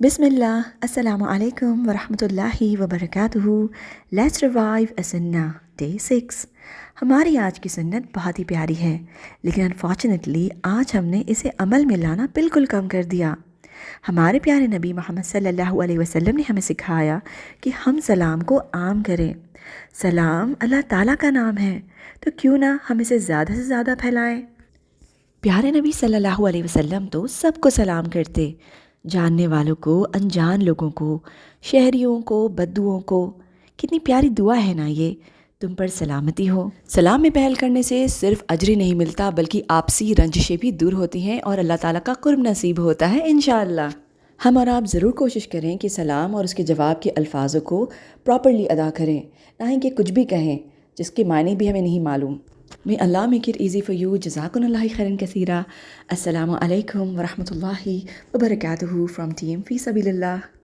بسم اللہ، السلام علیکم ورحمۃ اللہ وبرکاتہ۔ لیٹس ریوائیو اے سنہ ڈے 6۔ ہماری آج کی سنت بہت ہی پیاری ہے، لیکن انفارچونیٹلی آج ہم نے اسے عمل میں لانا بالکل کم کر دیا۔ ہمارے پیارے نبی محمد صلی اللہ علیہ وسلم نے ہمیں سکھایا کہ ہم سلام کو عام کریں۔ سلام اللہ تعالیٰ کا نام ہے، تو کیوں نہ ہم اسے زیادہ سے زیادہ پھیلائیں۔ پیارے نبی صلی اللہ علیہ وسلم تو سب کو سلام کرتے، جاننے والوں کو، انجان لوگوں کو، شہریوں کو، بدوؤں کو۔ کتنی پیاری دعا ہے نا یہ، تم پر سلامتی ہو۔ سلام میں پہل کرنے سے صرف اجر نہیں ملتا بلکہ آپسی رنجشیں بھی دور ہوتی ہیں اور اللہ تعالیٰ کا قرب نصیب ہوتا ہے انشاءاللہ۔ ہم اور آپ ضرور کوشش کریں کہ سلام اور اس کے جواب کے الفاظوں کو پراپرلی ادا کریں، نہ ہی کہ کچھ بھی کہیں جس کے معنی بھی ہمیں نہیں معلوم۔ May Allah make it easy for you. Jazakumullahu khairan kaseera. Assalamu alaikum wa rahmatullahi wa barakatuhu from Team Fi Sabilillah.